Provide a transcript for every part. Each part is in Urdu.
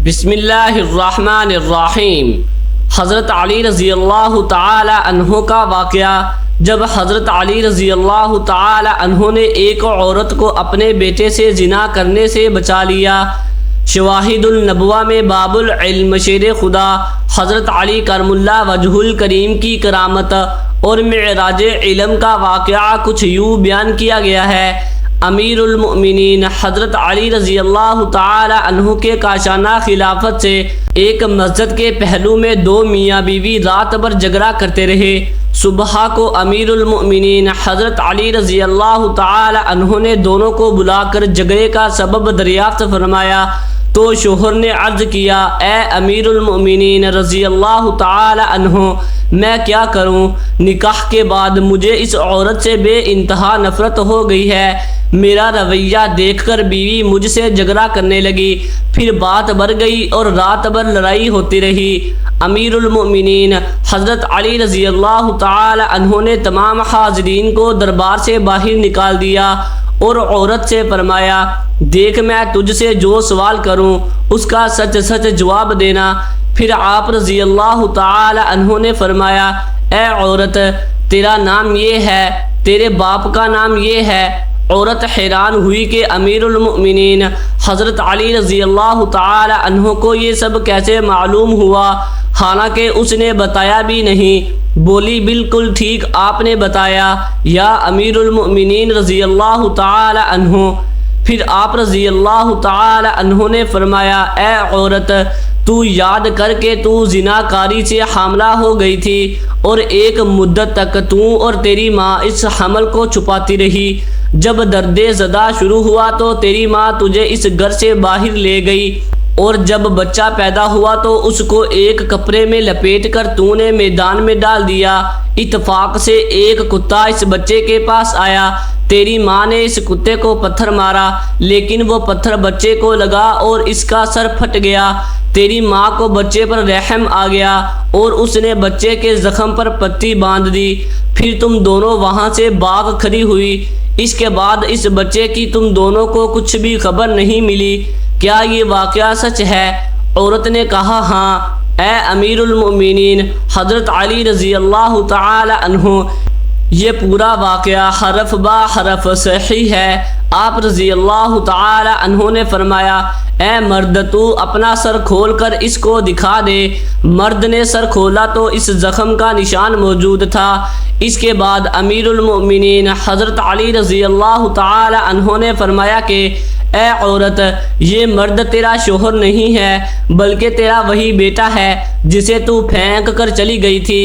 بسم اللہ الرحمن الرحیم۔ حضرت علی رضی اللہ تعالی عنہ کا واقعہ۔ جب حضرت علی رضی اللہ تعالی عنہ نے ایک عورت کو اپنے بیٹے سے زنا کرنے سے بچا لیا۔ شواہد النبوہ میں باب العلم شیر خدا حضرت علی کرم اللہ وجہ الکریم کی کرامت اور معراج علم کا واقعہ کچھ یوں بیان کیا گیا ہے۔ امیر المؤمنین حضرت علی رضی اللہ تعالی عنہ کے کاشانہ خلافت سے ایک مسجد کے پہلو میں دو میاں بیوی رات بھر جھگڑا کرتے رہے۔ صبح کو امیر المؤمنین حضرت علی رضی اللہ تعالی عنہ نے دونوں کو بلا کر جھگڑے کا سبب دریافت فرمایا تو شوہر نے عرض کیا، اے امیر المؤمنین رضی اللہ تعالی عنہ، میں کیا کروں؟ نکاح کے بعد مجھے اس عورت سے بے انتہا نفرت ہو گئی ہے۔ میرا رویہ دیکھ کر بیوی مجھ سے جھگڑا کرنے لگی، پھر بات بڑھ گئی اور رات بھر لڑائی ہوتی رہی۔ امیر المؤمنین حضرت علی رضی اللہ تعالی عنہ نے تمام حاضرین کو دربار سے باہر نکال دیا اور عورت سے فرمایا، دیکھ میں تجھ سے جو سوال کروں اس کا سچ سچ جواب دینا۔ پھر آپ رضی اللہ تعالی عنہ نے فرمایا، اے عورت، تیرا نام یہ ہے، تیرے باپ کا نام یہ ہے۔ عورت حیران ہوئی کہ امیر المؤمنین حضرت علی رضی اللہ تعالی عنہ کو یہ سب کیسے معلوم ہوا، حالانکہ اس نے بتایا بھی نہیں۔ بولی، بالکل ٹھیک آپ نے بتایا یا امیر المؤمنین رضی اللہ تعالی عنہ۔ پھر آپ رضی اللہ تعالی عنہ نے فرمایا، اے عورت، تو یاد کر کے تو زناکاری سے حاملہ ہو گئی تھی اور ایک مدت تک تو اور تیری ماں اس حمل کو چھپاتی رہی۔ جب درد زدہ شروع ہوا تو تیری ماں تجھے اس گھر سے باہر لے گئی اور جب بچہ پیدا ہوا تو اس کو ایک کپڑے میں لپیٹ کر تو نے میدان میں ڈال دیا۔ اتفاق سے ایک کتا اس بچے کے پاس آیا، تیری ماں نے اس کتے کو پتھر مارا، لیکن وہ پتھر بچے کو لگا اور اس کا سر پھٹ گیا۔ تیری ماں کو بچے پر رحم آ گیا اور اس نے بچے کے زخم پر پٹی باندھ دی۔ پھر تم دونوں وہاں سے بھاگ کھڑی ہوئی۔ اس کے بعد اس بچے کی تم دونوں کو کچھ بھی خبر نہیں ملی۔ کیا یہ واقعہ سچ ہے؟ عورت نے کہا، ہاں اے امیر المؤمنین حضرت علی رضی اللہ تعالی عنہ، یہ پورا واقعہ حرف با حرف صحیح ہے۔ آپ رضی اللہ تعالی عنہ نے فرمایا، اے مرد، تو اپنا سر کھول کر اس کو دکھا دے۔ مرد نے سر کھولا تو اس زخم کا نشان موجود تھا۔ اس کے بعد امیر المؤمنین حضرت علی رضی اللہ تعالی عنہ نے فرمایا کہ اے عورت، یہ مرد تیرا شوہر نہیں ہے بلکہ تیرا وہی بیٹا ہے جسے تو پھینک کر چلی گئی تھی۔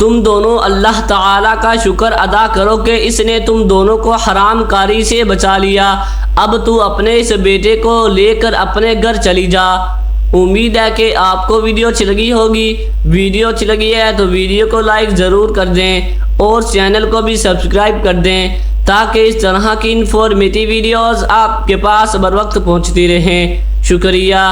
تم دونوں اللہ تعالیٰ کا شکر ادا کرو کہ اس نے تم دونوں کو حرام کاری سے بچا لیا۔ اب تو اپنے اس بیٹے کو لے کر اپنے گھر چلی جا۔ امید ہے کہ آپ کو ویڈیو اچھی لگی ہوگی۔ ویڈیو اچھی لگی ہے تو ویڈیو کو لائک ضرور کر دیں اور چینل کو بھی سبسکرائب کر دیں تاکہ اس طرح کی انفارمیٹیو ویڈیوز آپ کے پاس بر وقت پہنچتی رہیں۔ شکریہ۔